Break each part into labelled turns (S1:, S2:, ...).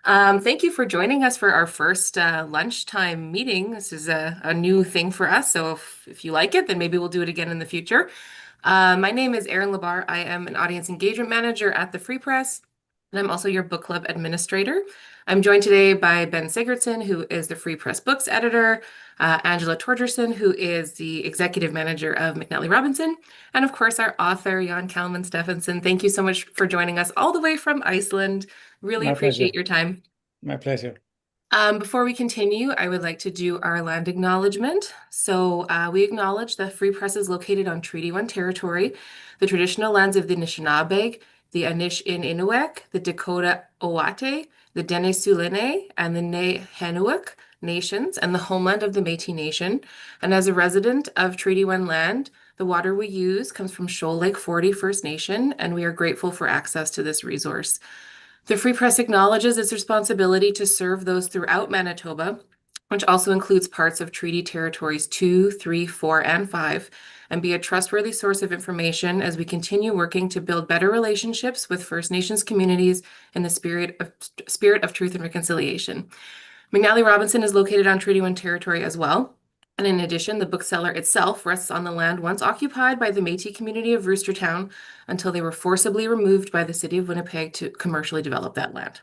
S1: Thank you for joining us for our first lunchtime meeting. This is a new thing for us, so if you like it, then maybe we'll do it again in the future. My name is Erin Lebar. I am an audience engagement manager at the Free Press, and I'm also your book club administrator. I'm joined today by Ben Sigurdson, who is the Free Press Books editor, Angela Torgerson, who is the executive manager of McNally Robinson, and of course, our author, Jon Kalman Stefansson. Thank you so much for joining us all the way from Iceland. Really
S2: My pleasure.
S1: appreciate your time.
S2: My pleasure.
S1: Before we continue, I would like to do our land acknowledgement. We acknowledge that Free Press is located on Treaty 1 territory, the traditional lands of the Anishinaabe, the Anishinaabe, the Dakota Owate, the Dene and the Nehaniwak nations, and the homeland of the Métis Nation. And as a resident of Treaty 1 land, the water we use comes from Shoal Lake 40 First Nation, and we are grateful for access to this resource. The Free Press acknowledges its responsibility to serve those throughout Manitoba, which also includes parts of Treaty Territories 2, 3, 4, and 5, and be a trustworthy source of information as we continue working to build better relationships with First Nations communities in the spirit of truth and reconciliation. McNally Robinson is located on Treaty 1 territory as well. And in addition, the bookseller itself rests on the land once occupied by the Métis community of Roostertown until they were forcibly removed by the city of Winnipeg to commercially develop that land.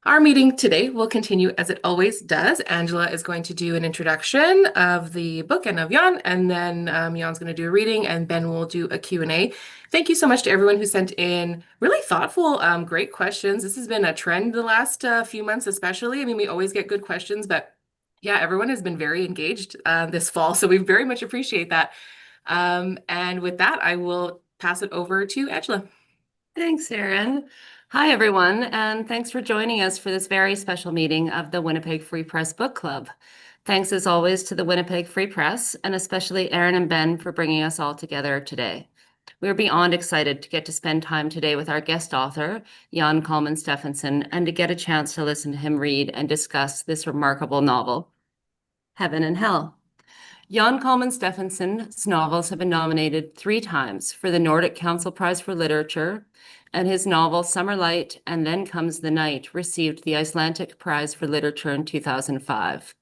S1: Our meeting today will continue as it always does. Angela is going to do an introduction of the book and of Jan, and then Jan's going to do a reading, and Ben will do a Q&A. Thank you so much to everyone who sent in really thoughtful, great questions. This has been a trend the last few months, especially. I mean, we always get good questions, but yeah, everyone has been very engaged this fall, so we very much appreciate that. And with that, I will pass it over to Angela.
S3: Thanks, Erin. Hi, everyone, and thanks for joining us for this very special meeting of the Winnipeg Free Press Book Club. Thanks, as always, to the Winnipeg Free Press, and especially Erin and Ben for bringing us all together today. We're beyond excited to get to spend time today with our guest author, Jon Kalman Stefansson, and to get a chance to listen to him read and discuss this remarkable novel, Heaven and Hell. Jon Kalman Stefansson's novels have been nominated 3 times for the Nordic Council Prize for Literature, and his novel Summer Light and Then Comes the Night received the Icelandic Prize for Literature in 2005.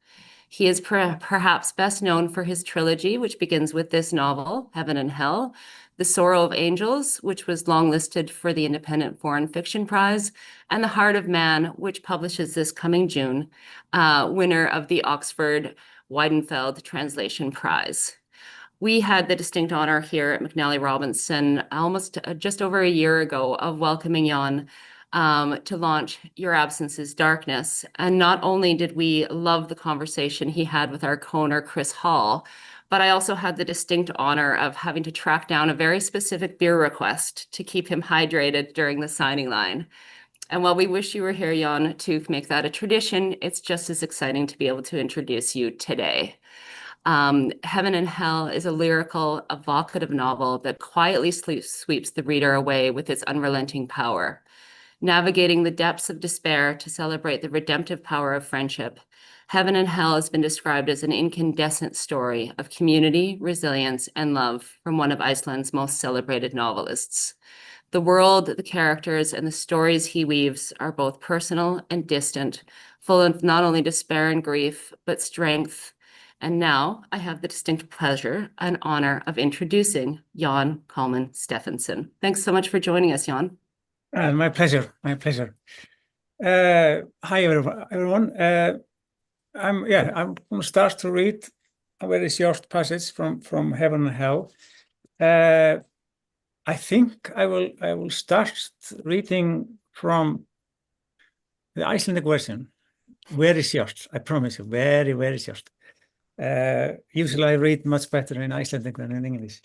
S3: He is perhaps best known for his trilogy, which begins with this novel, Heaven and Hell, The Sorrow of Angels, which was longlisted for the Independent Foreign Fiction Prize, and The Heart of Man, which publishes this coming June, winner of the Oxford Weidenfeld Translation Prize. We had the distinct honor here at McNally Robinson almost just over a year ago of welcoming Jon to launch Your Absence is Darkness. And not only did we love the conversation he had with our co-owner, Chris Hall, but I also had the distinct honor of having to track down a very specific beer request to keep him hydrated during the signing line. And while we wish you were here, Jon, to make that a tradition, it's just as exciting to be able to introduce you today. Heaven and Hell is a lyrical, evocative novel that quietly sweeps the reader away with its unrelenting power. Navigating the depths of despair to celebrate the redemptive power of friendship, Heaven and Hell has been described as an incandescent story of community, resilience, and love from one of Iceland's most celebrated novelists. The world, the characters, and the stories he weaves are both personal and distant, full of not only despair and grief, but strength. And now I have the distinct pleasure and honor of introducing Jon Kalman Stefansson. Thanks so much for joining us, Jon.
S2: My pleasure. My pleasure. Hi, everyone. I'm going to start to read a very short passage from Heaven and Hell. I think I will start reading from the Icelandic version. Very short, I promise you. Very, very short. Usually I read much better in Icelandic than in English.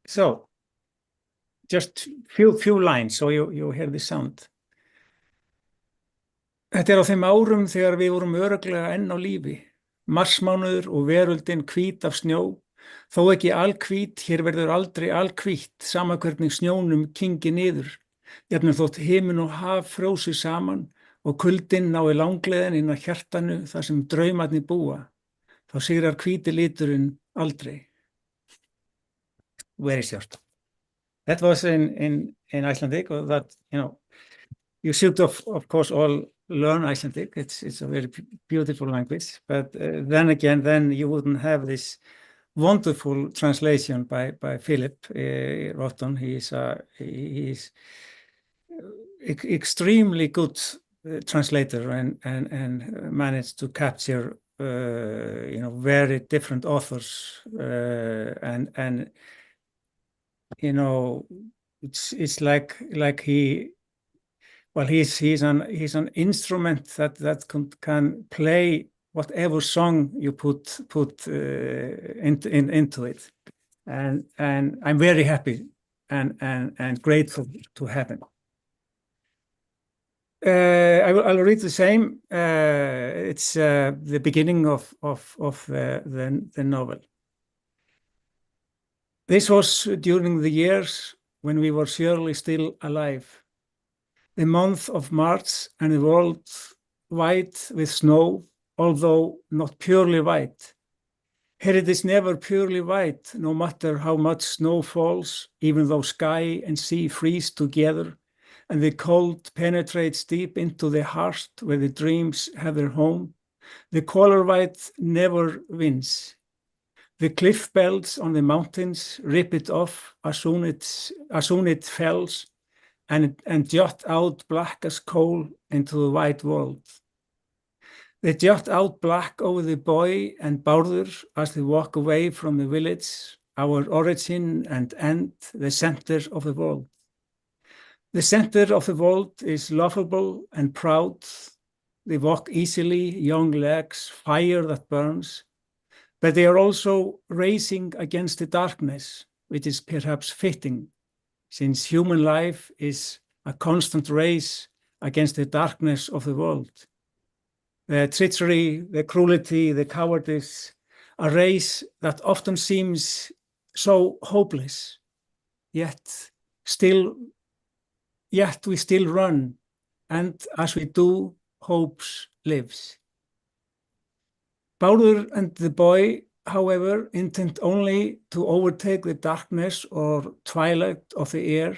S2: So just few lines so you hear the sound. Þetta á þeim árum þegar við vorum örugglega enn á lífi. Marsmánuður og veröldin hvít af snjó. Þó ekki alhvít, hér verður aldrei alhvítt, sama hvernig snjónum kyngi niður. Jafnvel þótt himinn og haf frjósi saman og kuldinn nái langleiðin inn að hjartanu þar sem draumarnir búa. Þá sigrar hvíti liturinn aldrei. Very short. That was in Icelandic, that, You should, of course, all learn Icelandic. It's a very beautiful language. But then again, then you wouldn't have this wonderful translation by Philip Rotten. He is extremely good translator and managed to capture very different authors and it's like he's an instrument that can play whatever song you put into it, and I'm very happy and grateful to have him. I'll read the same. It's the beginning of the novel. This was during the years when we were surely still alive. The month of March, and the world white with snow, although not purely white. Here it is never purely white, no matter how much snow falls, even though sky and sea freeze together, and the cold penetrates deep into the heart where the dreams have their home. The color white never wins. The cliff belts on the mountains rip it off as soon it fells, and jut out black as coal into the white world. They jut out black over the boy and Bárður as they walk away from the village, our origin and end, the center of the world. The center of the world is lovable and proud. They walk easily, young legs, fire that burns, but they are also racing against the darkness, which is perhaps fitting, since human life is a constant race against the darkness of the world. The treachery, the cruelty, the cowardice, a race that often seems so hopeless, yet we still run, and as we do, hope lives. Bárður and the boy, however, intend only to overtake the darkness or twilight of the air,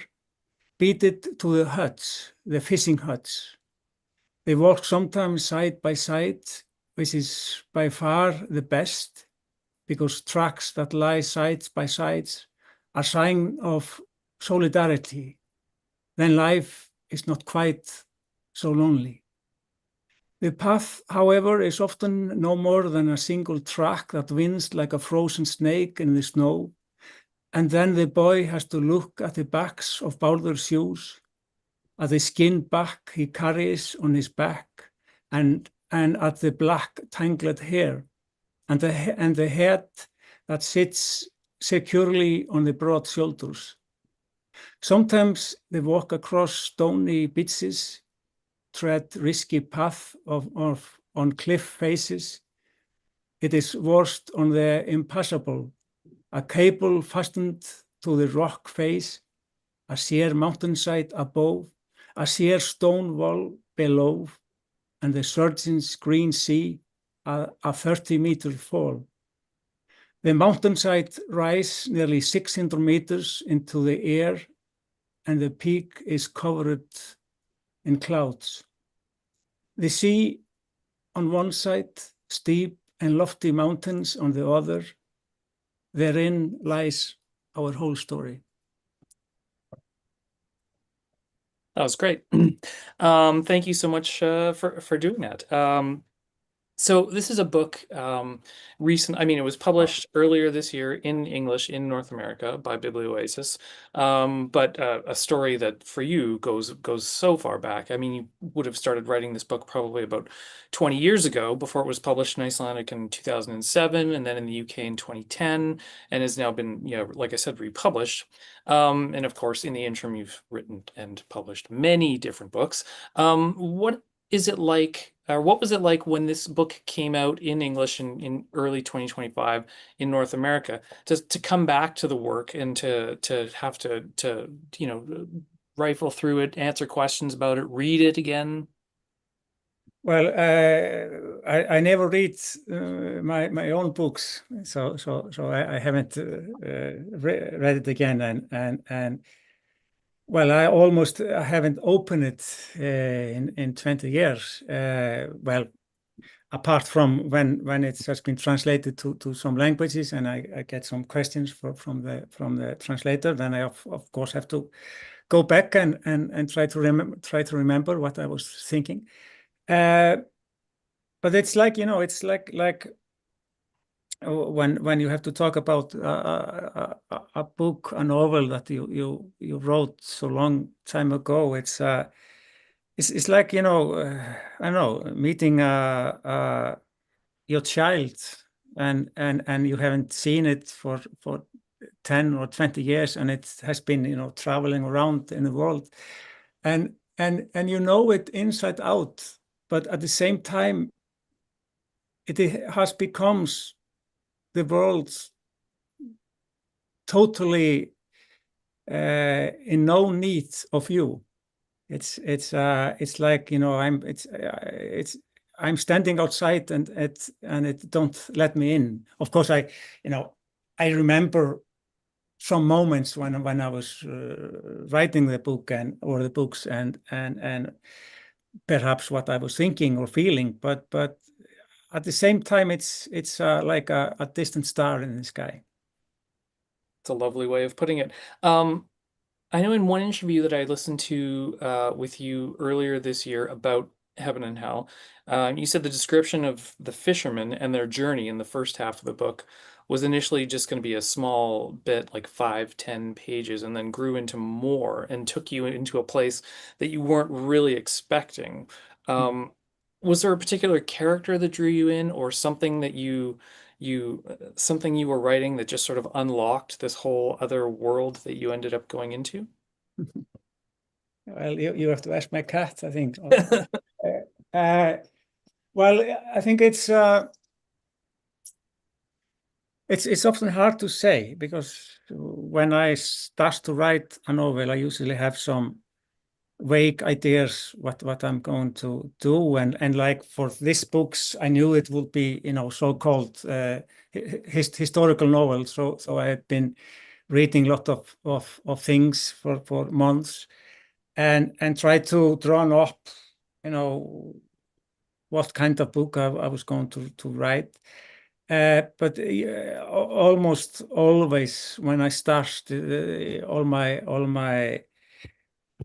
S2: beat it to the huts, the fishing huts. They walk sometimes side by side, which is by far the best, because tracks that lie side by side are a sign of solidarity. Then life is not quite so lonely. The path, however, is often no more than a single track that winds like a frozen snake in the snow, and then the boy has to look at the backs of Bárður's shoes, at the skin back he carries on his back, and at the black tangled hair, and the head that sits securely on the broad shoulders. Sometimes they walk across stony beaches, tread risky path on cliff faces. It is worst on the impassable, a cable fastened to the rock face, a sheer mountainside above, a sheer stone wall below, and the surging green sea, a 30-meter fall. The mountainside rise nearly 600 meters into the air, and the peak is covered in clouds. The sea on one side, steep and lofty mountains on the other. Therein lies our whole story.
S4: That was great. Thank you so much for doing that. So this is a book it was published earlier this year in English in North America by Biblioasis, but a story that for you goes so far back. I mean, you would have started writing this book probably about 20 years ago, before it was published in Icelandic in 2007, and then in the UK in 2010, and has now been, like I said, republished. And of course, in the interim, you've written and published many different books. What is it like, or what was it like when this book came out in English in early 2025 in North America, to come back to the work and to have to rifle through it, answer questions about it, read it again?
S2: Well, I never read my own books, so I haven't read it again, and Well, I almost haven't opened it in 20 years. Well, apart from when it has been translated to some languages, and I get some questions from the translator, then I of course have to go back and try to remember what I was thinking. But it's like, it's like when you have to talk about a book, a novel that you wrote so long time ago, it's like, I don't know, meeting your child, and you haven't seen it for 10 or 20 years, and it has been, traveling around in the world, and you know it inside out, but at the same time it has becomes the world's totally in no need of you. It's like, I'm standing outside, and it don't let me in. Of course, I remember some moments when I was writing the book or the books, and perhaps what I was thinking or feeling, but at the same time, it's like a distant star in the sky.
S4: It's a lovely way of putting it. I know in one interview that I listened to with you earlier this year about Heaven and Hell, you said the description of the fishermen and their journey in the first half of the book was initially just going to be a small bit, like 5-10 pages, and then grew into more and took you into a place that you weren't really expecting. Was there a particular character that drew you in, or something that something you were writing that just sort of unlocked this whole other world that you ended up going into?
S2: Well, you have to ask my cat, I think. Well, I think it's often hard to say, because when I start to write a novel, I usually have some vague ideas what I'm going to do, and like for this books, I knew it would be, so-called historical novels. So I had been reading a lot of things for months, and try to draw up, what kind of book I was going to write. But almost always when I start,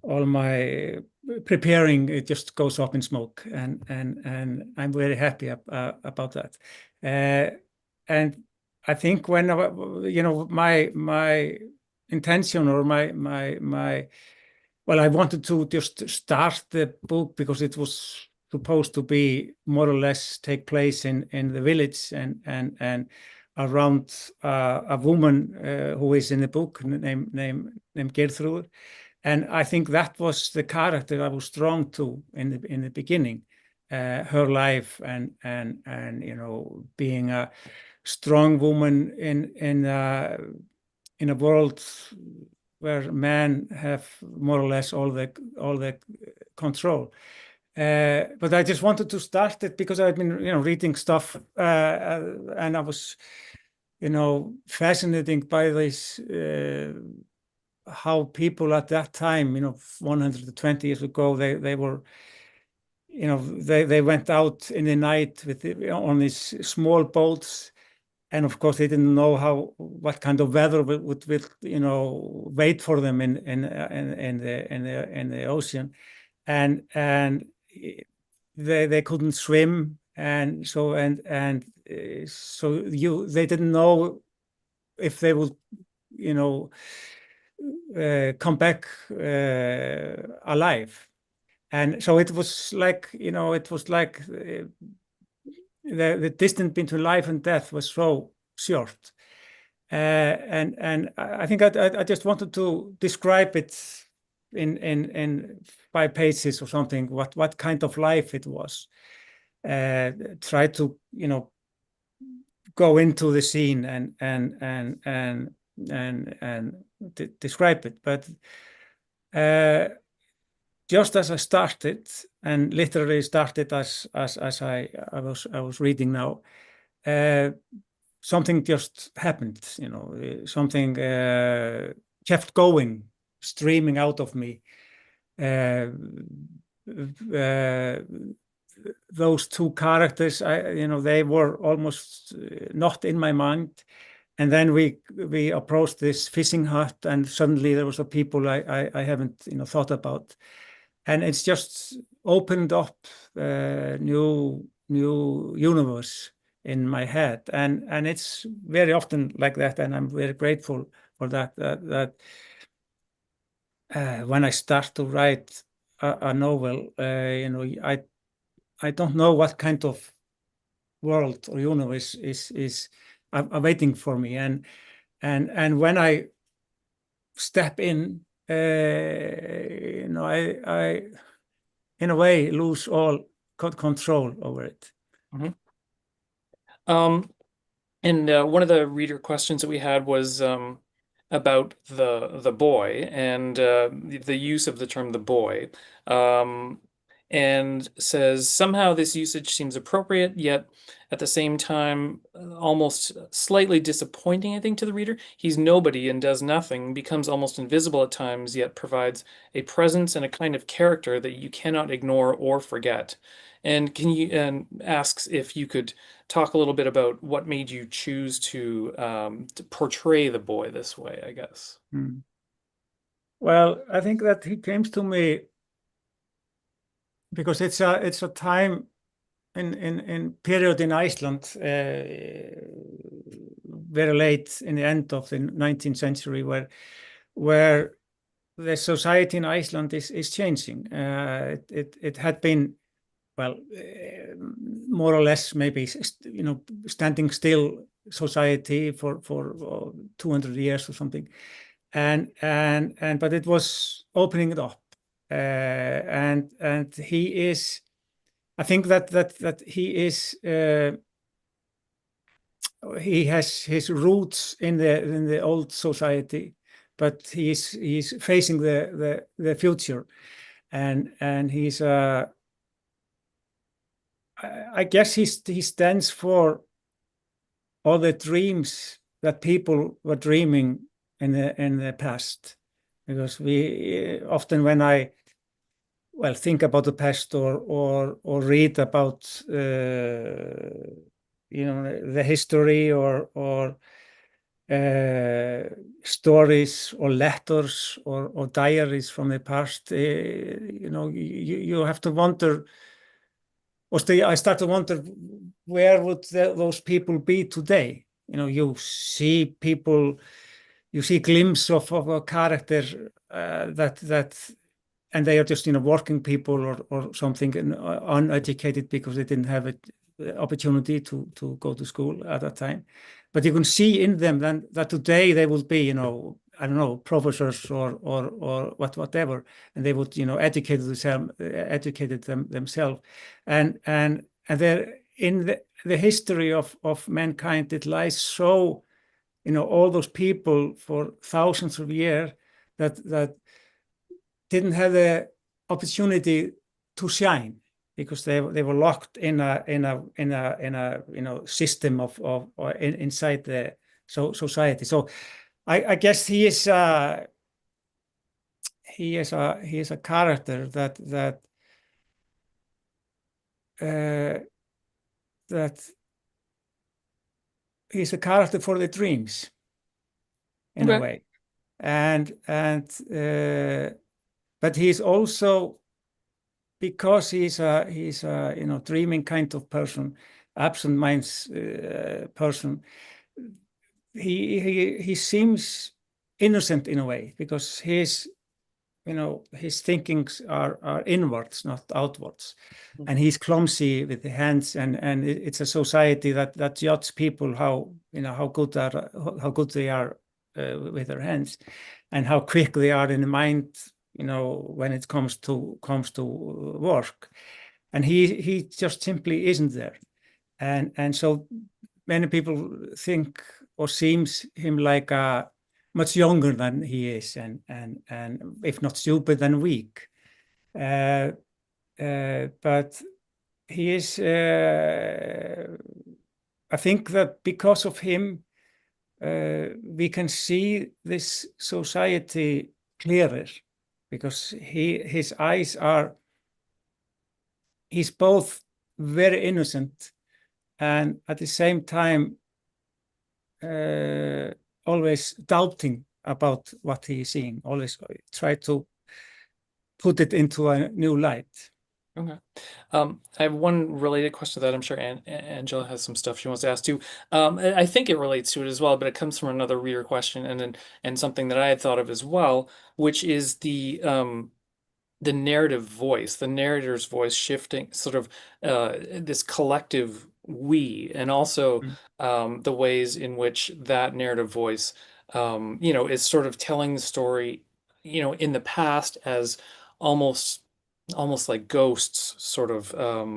S2: all my preparing, it just goes up in smoke, and I'm very happy about that. And I think when my intention, or my well, I wanted to just start the book because it was supposed to be more or less take place in the village, and around a woman who is in the book named Gertrude. And I think that was the character I was drawn to in the beginning, her life, and being a strong woman in a world where men have more or less all the control. But I just wanted to start it because I've been reading stuff, and I was fascinated by this. How people at that time, 120 years ago, they were, they went out in the night on these small boats, and of course they didn't know what kind of weather would wait for them in the ocean, and they couldn't swim, and so they didn't know if they would come back alive. And so it was like, the distance between life and death was so short. And I think I just wanted to describe it in 5 pages or something, what kind of life it was. Try to, go into the scene and describe it. But just as I started, and literally started as I was reading now, something just happened. Something kept going, streaming out of me. Those two characters, they were almost not in my mind. And then we approached this fishing hut, and suddenly there was a people I haven't thought about, and it's just opened up new universe in my head, and it's very often like that, and I'm very grateful for that. When I start to write a novel, I don't know what kind of world or universe is waiting for me, and when I step in, I in a way lose all control over it.
S4: Mm-hmm. And one of the reader questions that we had was about the boy and the use of the term the boy, and says somehow this usage seems appropriate, yet at the same time almost slightly disappointing, I think, to the reader. He's nobody and does nothing, becomes almost invisible at times, yet provides a presence and a kind of character that you cannot ignore or forget. And asks if you could talk a little bit about what made you choose to portray the boy this way, I guess.
S2: Well, I think that he came to me because it's a time in period in Iceland, very late in the end of the 19th century, where the society in Iceland is changing. It had been, well, more or less maybe standing still society for 200 years or something, but it was opening it up, and he is. I think that he is. He has his roots in the old society, but he's facing the future, and he's I guess he stands for all the dreams that people were dreaming in the past, because we often, when I think about the past or read about the history or stories or letters or diaries from the past, you have to wonder, I start to wonder, where would those people be today? You see people, you see glimpse of a character that and they are just working people or something, uneducated because they didn't have the opportunity to go to school at that time. But you can see in them then that today they will be, I don't know, professors or whatever, and they would, educate themselves, and they're in the history of mankind. It lies so, all those people for thousands of years that didn't have the opportunity to shine because they were locked in a system of inside the society. So I guess he is a character that he's a character for the dreams in a way, but he's also, because he's a dreaming kind of person, absent-minded person. He seems innocent in a way because his thinkings are inwards, not outwards, and he's clumsy with the hands, and it's a society that judges people how good they are with their hands, and how quick they are in the mind, when it comes to work, and he just simply isn't there, and so many people think or seems him like much younger than he is, and if not stupid, then weak, but he is. I think that because of him, we can see this society clearer, because his eyes are, he's both very innocent and at the same time always doubting about what he is seeing, always try to put it into a new light.
S4: Okay. I have one related question that I'm sure Angela has some stuff she wants to ask too. I think it relates to it as well, but it comes from another reader question and something that I had thought of as well, which is the narrative voice, the narrator's voice shifting, sort of this collective we, and also the ways in which that narrative voice, is sort of telling the story, in the past as almost like ghosts, sort of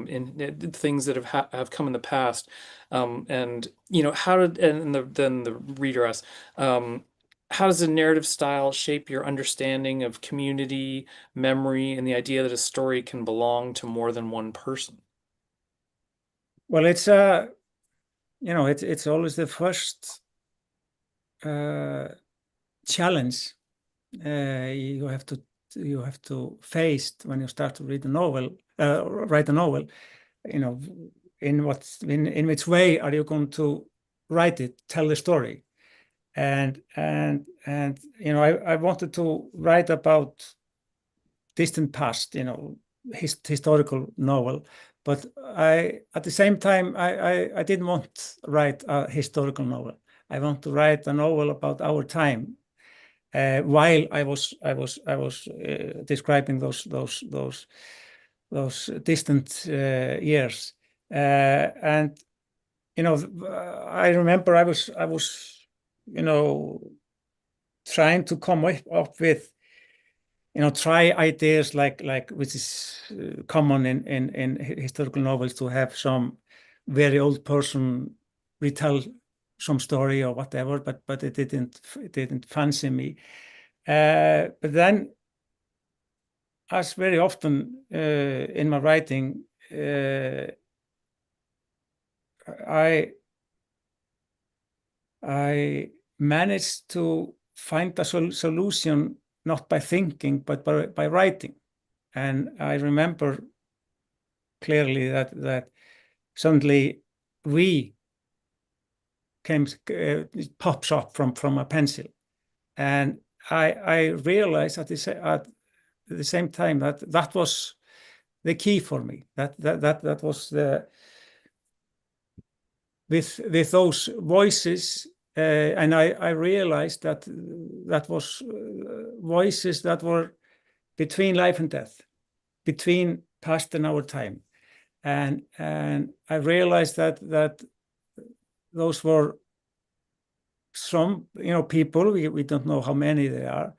S4: in things that have come in the past, and how did then the reader asks, how does the narrative style shape your understanding of community, memory, and the idea that a story can belong to more than one person?
S2: Well, it's it's always the first challenge you have to face when you start to read a novel, write a novel. In which way are you going to write it, tell the story? And I wanted to write about distant past, historical novel, but at the same time I didn't want to write a historical novel. I want to write a novel about our time, while I was describing those distant years, and I remember I was trying to come up with try ideas like which is common in historical novels, to have some very old person retell some story or whatever, but it didn't fancy me. But then, as very often in my writing, I managed to find a solution not by thinking but by writing. And I remember clearly that suddenly we pops up from a pencil, and I realized at the same time that was the key for me. That was the with those voices, and I realized that was voices that were between life and death, between past and our time, and I realized that those were some people, we don't know how many they are,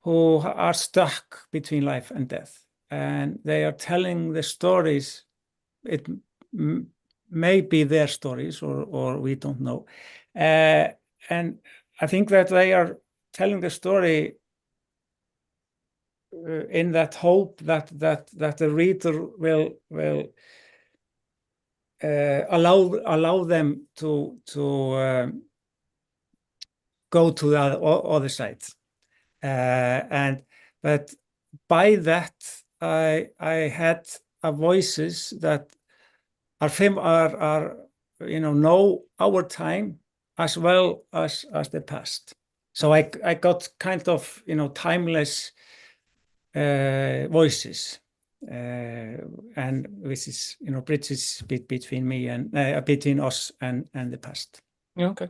S2: who are stuck between life and death, and they are telling the stories. It may be their stories, or we don't know, and I think that they are telling the story in that hope that the reader will allow them to go to the other side, but by that I had voices that are know our time as well as the past. So I got kind of timeless voices, and this is bridges between me and between us and the past.
S4: Okay.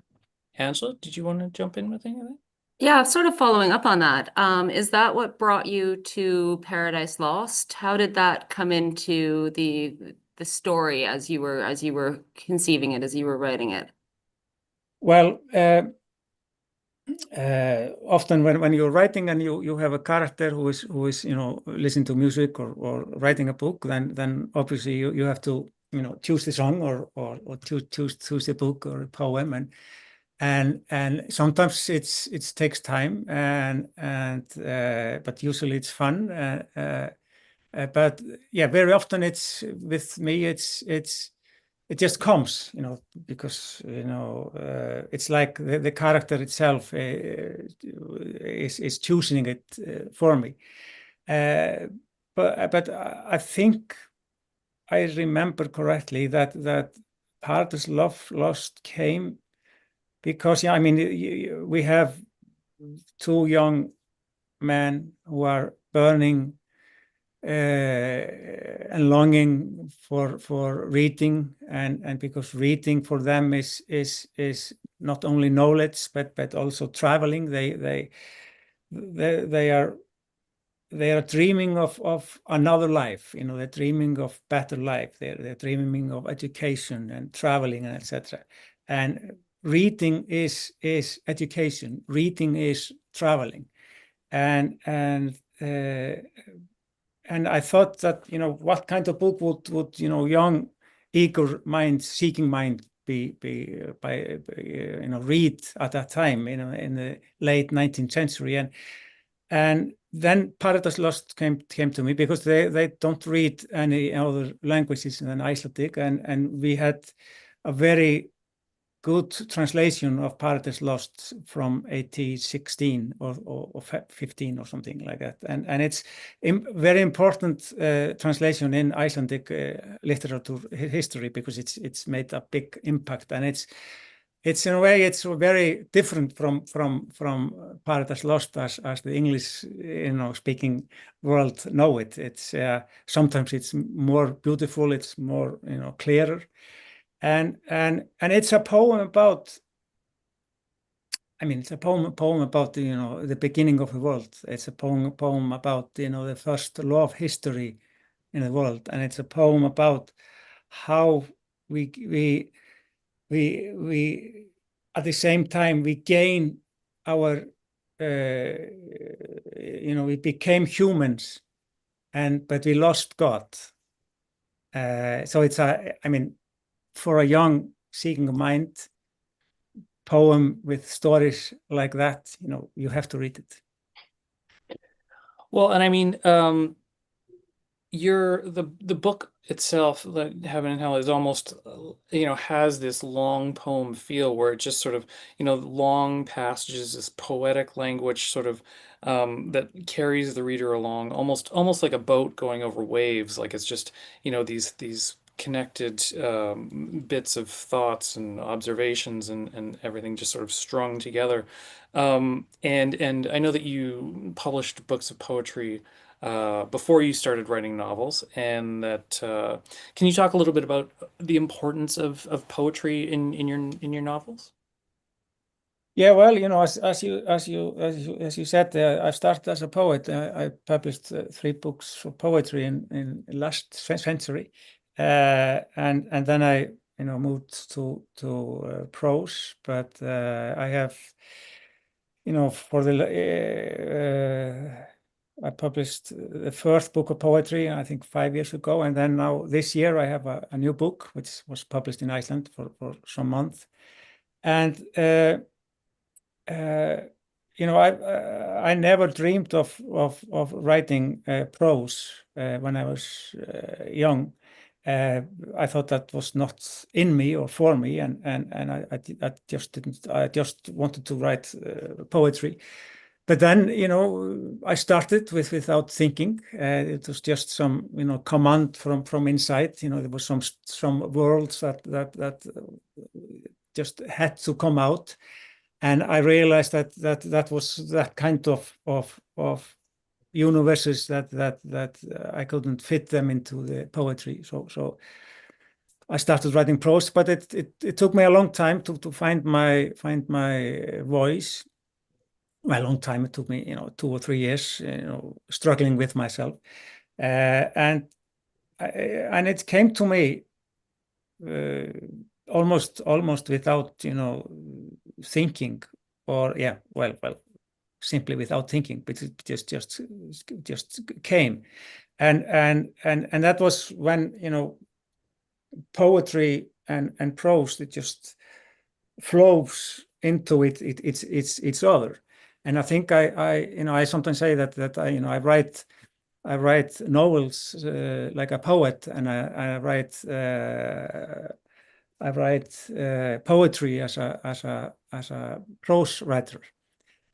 S4: Angela, did you want to jump in with anything?
S3: Yeah, sort of following up on that. Is that what brought you to Paradise Lost? How did that come into the story as you were conceiving it, as you were writing it?
S2: Well, often when you're writing and you have a character who is listening to music or writing a book, then obviously you have to choose the song or choose the book or a poem, and sometimes it takes time, but usually it's fun, but yeah, very often it's with me it's it just comes, because it's like the character itself is choosing it for me. But I think I remember correctly that Paradise Lost came because, I mean, we have two young men who are burning and longing for reading, and because reading for them is not only knowledge but also traveling. They are dreaming of another life. They're dreaming of better life. They're dreaming of education and traveling and etc. And reading is education. Reading is traveling, and I thought that, what kind of book would young, eager mind, seeking mind be read at that time, in the late 19th century, and then Paradise Lost came to me because they don't read any other languages than Icelandic, and we had a very good translation of Paradise Lost from 1816 or 15 or something like that, and it's very important translation in Icelandic literature history, because it's made a big impact, and it's in a way it's very different from Paradise Lost as the English speaking world know it. It's sometimes it's more beautiful, it's more clearer. And it's a poem about, it's a poem about the beginning of the world. It's a poem about the first law of history in the world, and it's a poem about how we at the same time we gain our we became humans, but we lost God. So it's for a young seeking mind, poem with stories like that, you have to read it.
S4: Well, and I mean, the book itself, Heaven and Hell, is almost has this long poem feel, where it just sort of long passages, this poetic language sort of that carries the reader along, almost like a boat going over waves. Like it's just these connected bits of thoughts and observations and everything just sort of strung together. And I know that you published books of poetry before you started writing novels, and that can you talk a little bit about the importance of poetry in your novels?
S2: Yeah, well, as you said, I started as a poet. I published 3 books of poetry in last century, and then I moved to prose. But I have for I published the first book of poetry, I think 5 years ago, and then now this year I have a new book which was published in Iceland for some months, and I never dreamed of writing prose when I was young. I thought that was not in me or for me, and I just didn't. I just wanted to write poetry. But then, I started without thinking. It was just some, command from inside. There was some words that just had to come out. And I realized that was that kind of universes that I couldn't fit them into the poetry. So I started writing prose, but it took me a long time to find my voice. Well, a long time. It took me 2 or 3 years, struggling with myself, and it came to me almost without thinking, or simply without thinking, but it just came, and that was when poetry and prose, it just flows into its other. And I think I sometimes say that I write novels like a poet, and I write I write poetry as a prose writer,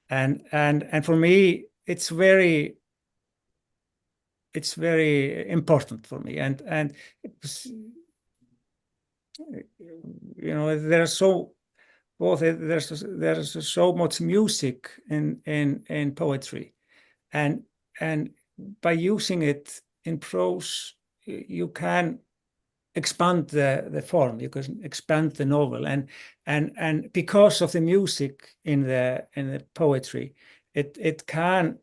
S2: and for me it's very important for me, and you know, there's so much music in poetry, and by using it in prose, you can expand the form, you can expand the novel, and because of the music in the poetry, it can,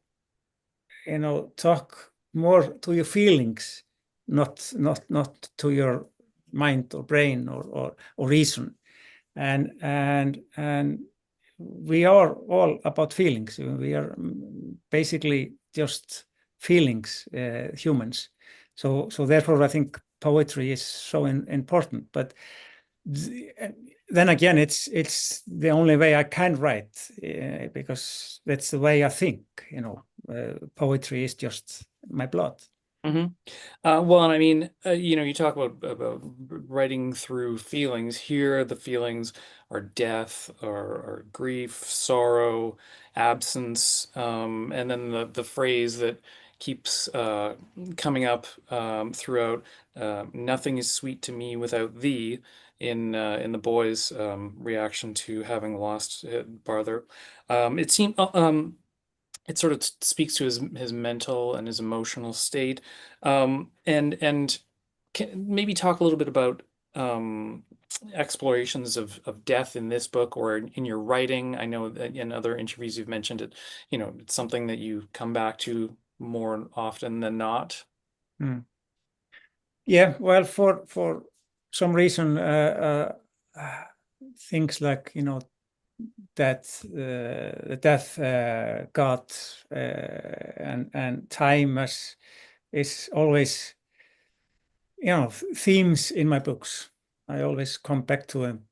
S2: you know, talk more to your feelings, not to your mind or brain or reason, and we are all about feelings. We are basically just feelings, humans. So therefore, I think poetry is so important. But then again, it's the only way I can write, because that's the way I think. You know, poetry is just my blood.
S4: Mm-hmm. Well, and I mean, you know, you talk about writing through feelings. Here, the feelings are death, or grief, sorrow, absence, and then the phrase that keeps coming up throughout. Nothing is sweet to me without thee. In the boy's reaction to having lost Barther, it seemed. It sort of speaks to his mental and his emotional state, and maybe talk a little bit about explorations of death in this book or in your writing. I know that in other interviews you've mentioned it. You know, it's something that you come back to more often than not.
S2: Yeah, well, for some reason, things like, you know, that the death god and time is always, you know, themes in my books. I always come back to them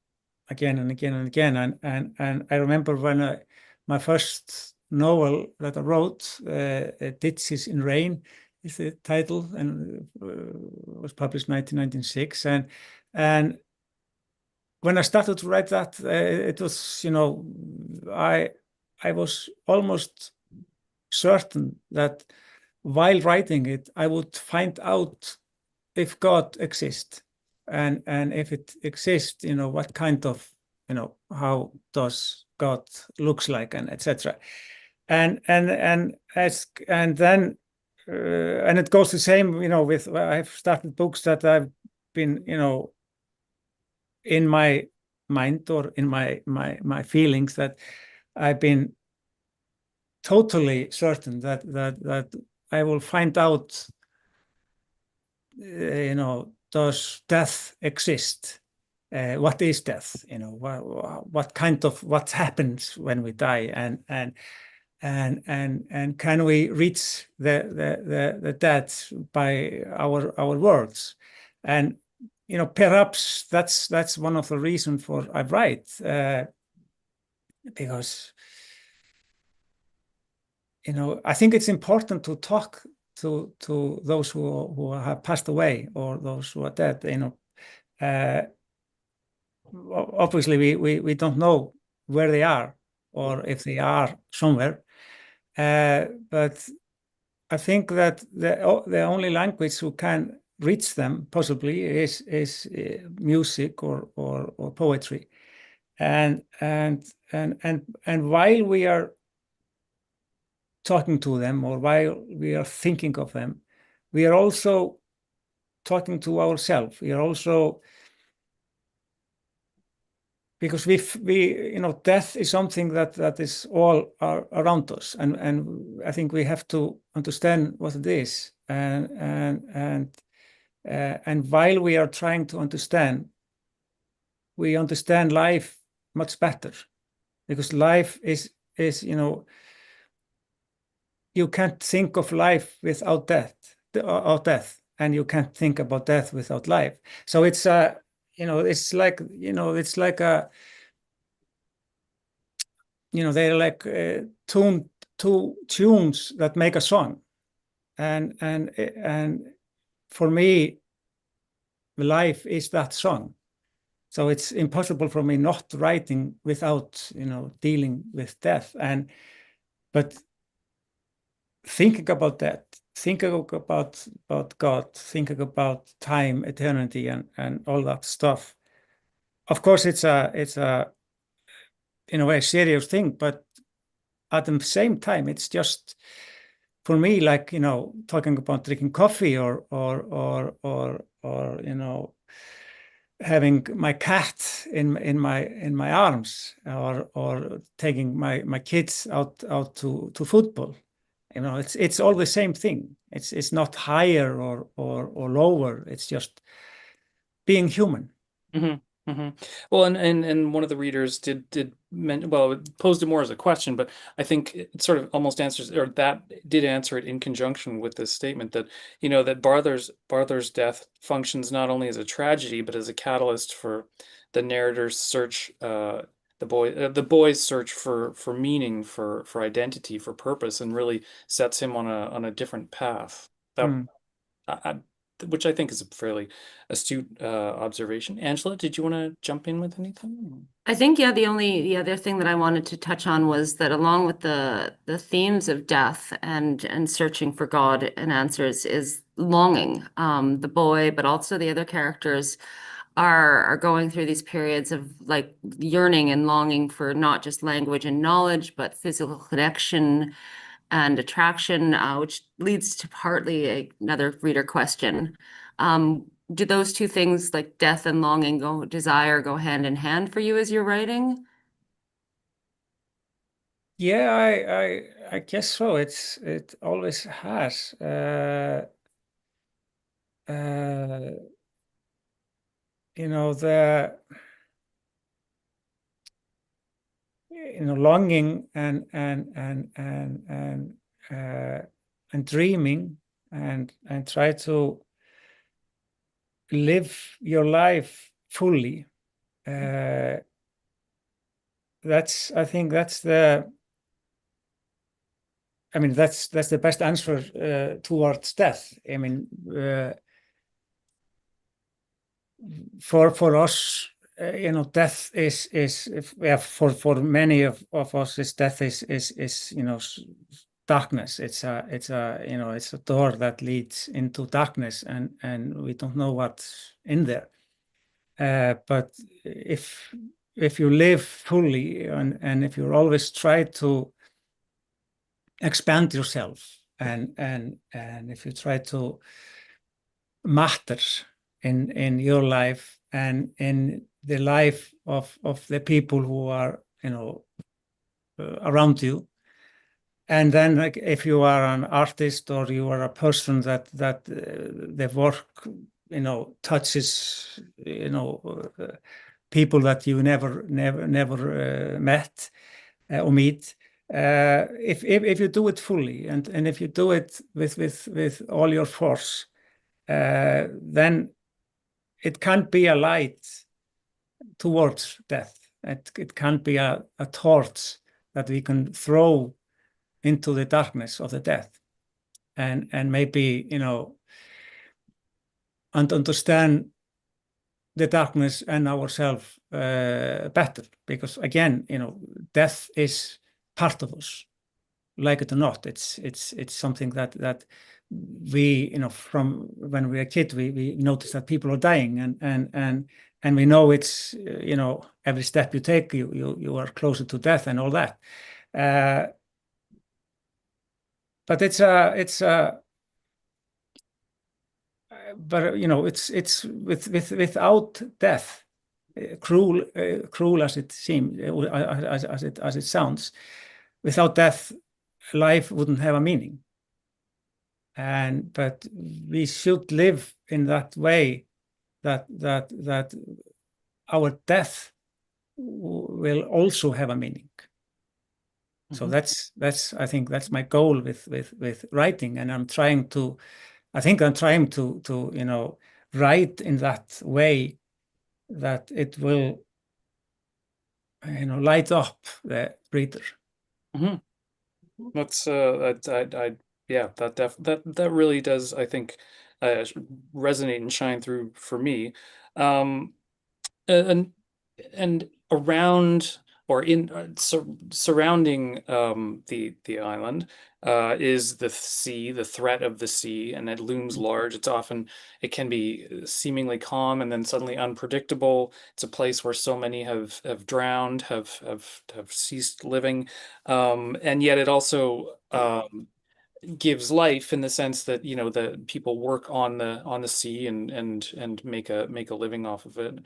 S2: again and again and again. And I remember when my first novel that I wrote, Ditches in Rain, is the title, and was published 1996. And when I started to write that, it was, you know, I was almost certain that while writing it, I would find out if God exists, and if it exists, you know, what kind of, you know, how does God looks like, and etc. And then and it goes the same, you know, with I've started books that I've been, you know, in my mind or in my feelings, that I've been totally certain that I will find out, you know, does death exist? What is death? You know, what kind of, what happens when we die, and can we reach the dead by our words? And you know, perhaps that's one of the reasons for I write, because you know, I think it's important to talk to those who have passed away or those who are dead. You know, obviously we don't know where they are or if they are somewhere, but I think that the only language who can reach them possibly is music or poetry, and while we are talking to them or while we are thinking of them, we are also talking to ourselves. We are also, because we you know, death is something that is all around us, and I think we have to understand what it is, and while we are trying to understand, we understand life much better, because life is, you know, you can't think of life without death, and you can't think about death without life. So it's you know, it's like, you know, it's like a, you know, they're like two tunes that make a song, and for me, life is that song. So it's impossible for me not writing without, dealing with death. But thinking about that, thinking about God, thinking about time, eternity, and all that stuff. Of course, it's a in a way serious thing, but at the same time, it's just for me like talking about drinking coffee or having my cat in my arms or taking my kids out to football. It's all the same thing. It's not higher or lower. It's just being human.
S4: Well, and one of the readers did well, it posed it more as a question, but I think it sort of almost answers, or that did answer it in conjunction with this statement that that Barther's death functions not only as a tragedy but as a catalyst for the narrator's search, the boy's search for meaning, for identity, for purpose, and really sets him on a different path. That which I think is a fairly astute observation. Angela, did you want to jump in with anything?
S3: I think, yeah, the other thing that I wanted to touch on was that along with the themes of death and searching for God and answers is longing. The boy, but also the other characters are going through these periods of like yearning and longing for not just language and knowledge, but physical connection and attraction, which leads to partly another reader question. Do those two things, like death and longing, desire, go hand in hand for you as you're writing?
S2: Yeah, I guess so. It always has. The longing and dreaming and try to live your life fully. I think that's the best answer towards death. I mean, for us, death is for many of us, death is darkness. It's a door that leads into darkness, and we don't know what's in there. But if you live fully and if you always try to expand yourself and if you try to matter in your life and in the life of the people who are around you, and then like if you are an artist or you are a person that the work touches people that you never met or meet, if you do it fully and if you do it with all your force, then it can't be a light towards death. It can't be a torch that we can throw into the darkness of the death, and maybe and understand the darkness and ourselves better, because again, death is part of us, like it or not. It's something that we, from when we were a kid, we notice that people are dying, and we know it's every step you take, you are closer to death and all that. But it's without death, cruel as it seems, as it sounds, without death, life wouldn't have a meaning. But we should live in that way that our death will also have a meaning. So that's I think that's my goal with writing, and I'm trying to write in that way that it will light up the reader.
S4: That's yeah, that really does, I think, resonate and shine through for me. and around or in surrounding the island is the sea, the threat of the sea, and it looms large. It can be seemingly calm and then suddenly unpredictable. It's a place where so many have drowned, have ceased living, and yet it also gives life in the sense that, you know, the people work on the sea and make a living off of it.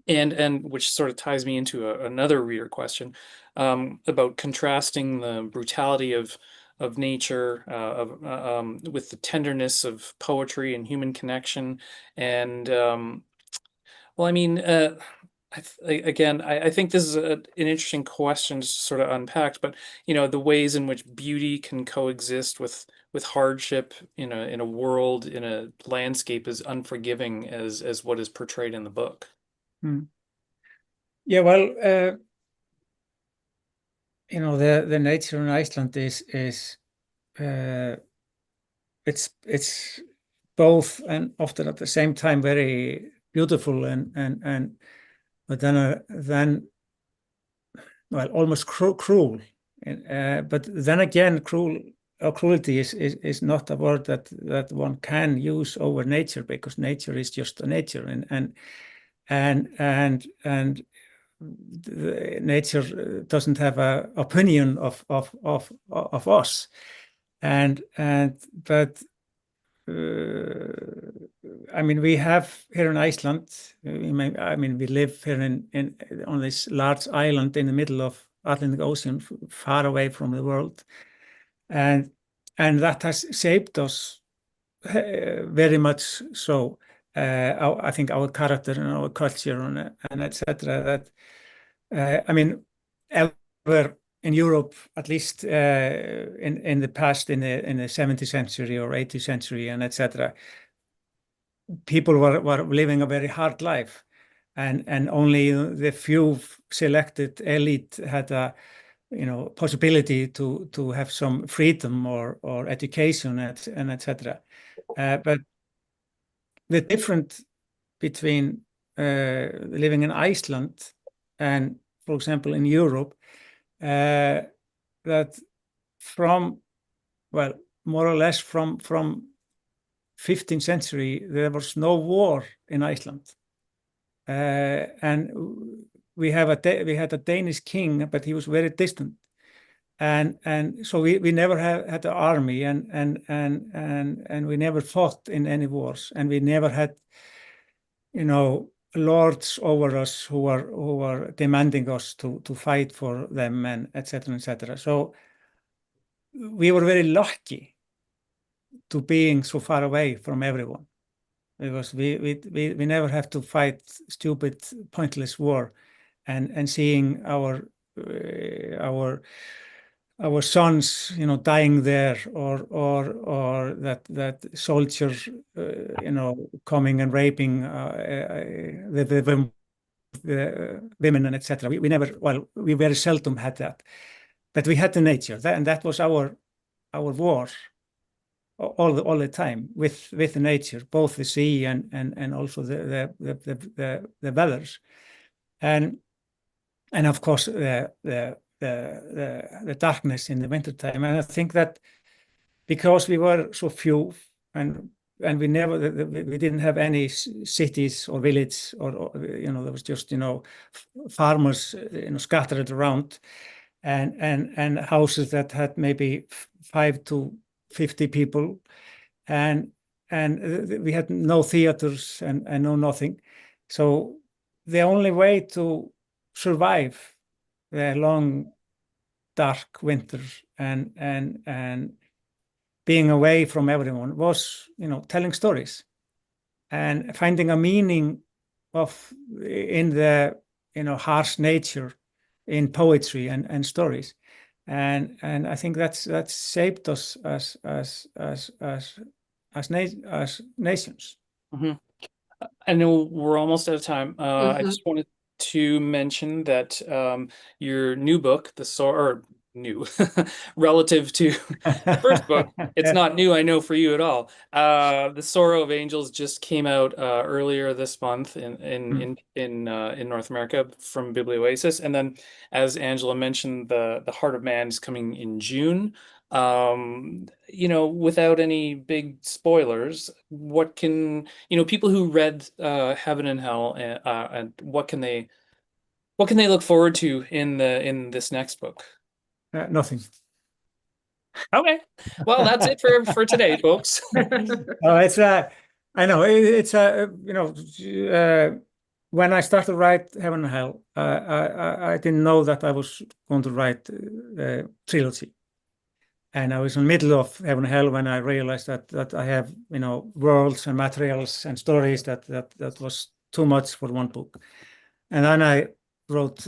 S4: And which sort of ties me into another reader question about contrasting the brutality of nature with the tenderness of poetry and human connection. And well, I mean, I think this is an interesting question to sort of unpack, but you know, the ways in which beauty can coexist with hardship in a world, in a landscape as unforgiving as what is portrayed in the book.
S2: Yeah, well, you know, the nature in Iceland is it's both and often at the same time very beautiful and but then well, almost cruel. But then again, cruelty is not a word that one can use over nature, because nature is just a nature, and nature doesn't have an opinion of us, but I mean, we have here in Iceland. I mean, we live here on this large island in the middle of Atlantic Ocean, far away from the world, and that has shaped us very much so. I think our character and our culture and etc. That I mean, ever in Europe, at least in the past, in the 17th century or 18th century and etc., people were living a very hard life, and only the few selected elite had a possibility to have some freedom or education and etc. But the difference between living in Iceland and, for example, in Europe, that more or less from 15th century, there was no war in Iceland. And we had a Danish king, but he was very distant. And so we never had an army, and we never fought in any wars, and we never had, lords over us who were demanding us to fight for them, and etc. etc. So we were very lucky to being so far away from everyone, because we never have to fight stupid, pointless war, and seeing our sons, dying there, or that soldiers, coming and raping the women and etc. We never, we very seldom had that, but we had the nature, and that was our war all the time with the nature, both the sea and also the weathers, and of course the darkness in the wintertime. And I think that because we were so few, and we didn't have any cities or villages, or there was just farmers scattered around, and houses that had maybe 5 to 50 people, and we had no theaters and no nothing. So the only way to survive the long, dark winter and being away from everyone was, telling stories and finding a meaning in the, harsh nature in poetry and stories. And I think that's shaped us as nations.
S4: Mm-hmm. I know we're almost out of time. I just wanted to mention that your new book, new relative to the first book. It's not new, I know, for you at all. The Sorrow of Angels just came out earlier this month in North America from Biblioasis, and then, as Angela mentioned, the Heart of Man is coming in June. Without any big spoilers, what can people who read Heaven and Hell, and what can they look forward to in this next book?
S2: Nothing.
S4: Okay. Well, that's it for today, folks.
S2: It's I know it's when I started to write Heaven and Hell, I didn't know that I was going to write a trilogy, and I was in the middle of Heaven and Hell when I realized that I have worlds and materials and stories that was too much for one book, and then I wrote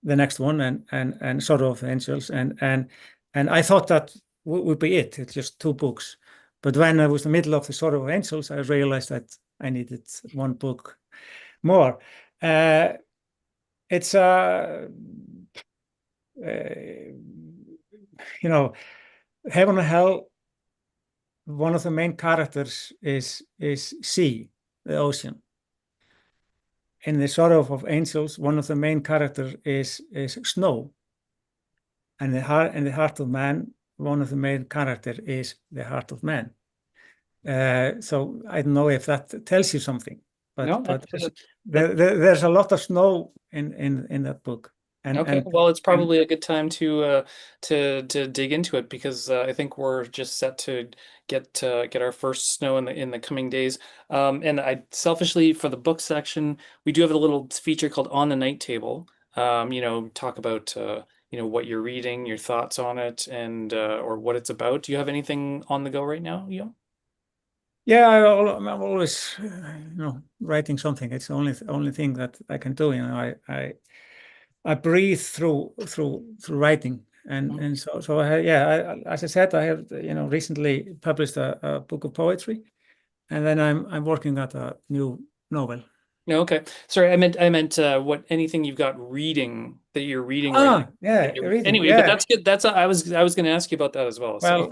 S2: the next one and Sorrow of Angels, and I thought that would be it. It's just 2 books. But when I was in the middle of the Sorrow of Angels, I realized that I needed 1 book more. It's Heaven and Hell. One of the main characters is sea, the ocean. In the Sorrow of Angels, one of the main characters is snow. And in the Heart of Man, one of the main characters is the heart of man. So I don't know if that tells you something, but
S4: No,
S2: there's a lot of snow in that book.
S4: Okay, well, it's probably a good time to dig into it, because I think we're just set to get our first snow in the coming days. And I selfishly, for the book section, we do have a little feature called On the Night Table. Talk about what you're reading, your thoughts on it, and or what it's about. Do you have anything on the go right now, Jon?
S2: Yeah, I'm always writing something. It's the only thing that I can do. I breathe through writing, and so as I said, I have recently published a book of poetry, and then I'm working at a new novel.
S4: No, okay. Sorry, I meant what anything you've got reading that you're reading right now.
S2: Yeah, reading.
S4: Anyway,
S2: Yeah.
S4: but that's good. I was going to ask you about that as well.
S2: Well,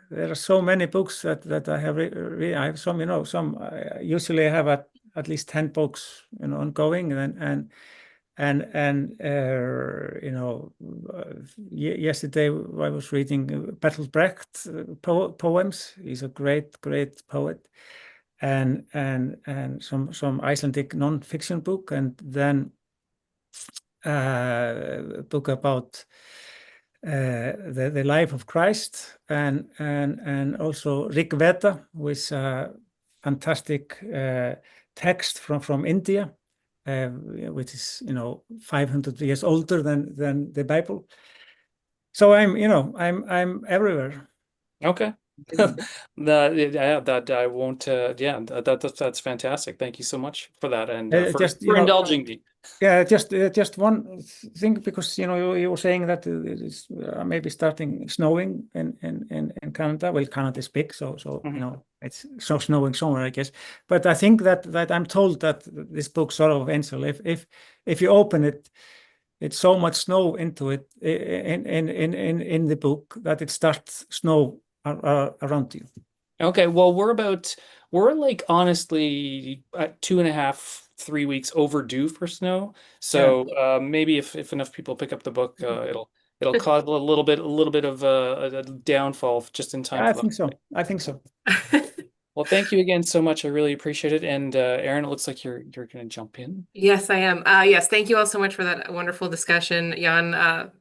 S2: there are so many books that I have read. I have some usually I have at least 10 books ongoing, yesterday I was reading Bertolt Brecht poems. He's a great poet, and some Icelandic non-fiction book, and then a book about the life of Christ, and also Rig Veda, with a fantastic text from India, which is 500 years older than the Bible. So I'm everywhere.
S4: Okay. That I won't. That's fantastic. Thank you so much for that, and for indulging me.
S2: Yeah, just one thing, because you were saying that it's maybe starting snowing in Canada. Well, Canada is big, so it's snowing somewhere, I guess. But I think that I'm told that this book, Sorrow of Angel, if you open it, it's so much snow into it in the book that it starts snow around you.
S4: Okay, well, we're like honestly 2.5-3 weeks overdue for snow. So maybe if enough people pick up the book, it'll cause a little bit of a downfall just in time.
S2: I think so.
S4: Well, thank you again so much. I really appreciate it. And Erin, it looks like you're going to jump in.
S1: Yes, I am. Yes, thank you all so much for that wonderful discussion, Jon.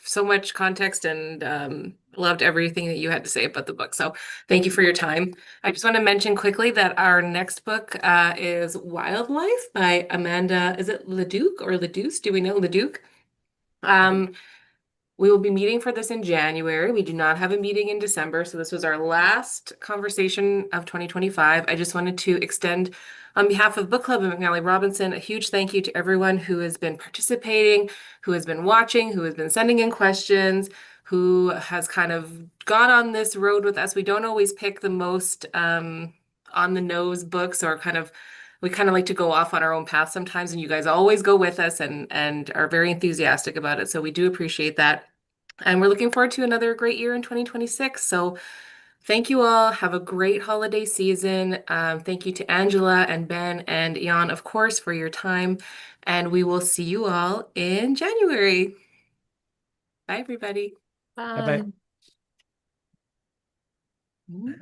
S1: So much context, and loved everything that you had to say about the book. So thank you for your time. I just want to mention quickly that our next book is Wildlife by Amanda. Is it Leduc or Leduce? Do we know Leduc? We will be meeting for this in January. We do not have a meeting in December, so this was our last conversation of 2025. I just wanted to extend, on behalf of Book Club and McNally Robinson, a huge thank you to everyone who has been participating, who has been watching, who has been sending in questions, who has kind of gone on this road with us. We don't always pick the most on the nose books, or kind of we kind of like to go off on our own path sometimes, and you guys always go with us and are very enthusiastic about it. So we do appreciate that. And we're looking forward to another great year in 2026. So thank you all. Have a great holiday season. Thank you to Angela and Ben and Jan, of course, for your time. And we will see you all in January. Bye, everybody.
S2: Bye-bye.
S3: Bye.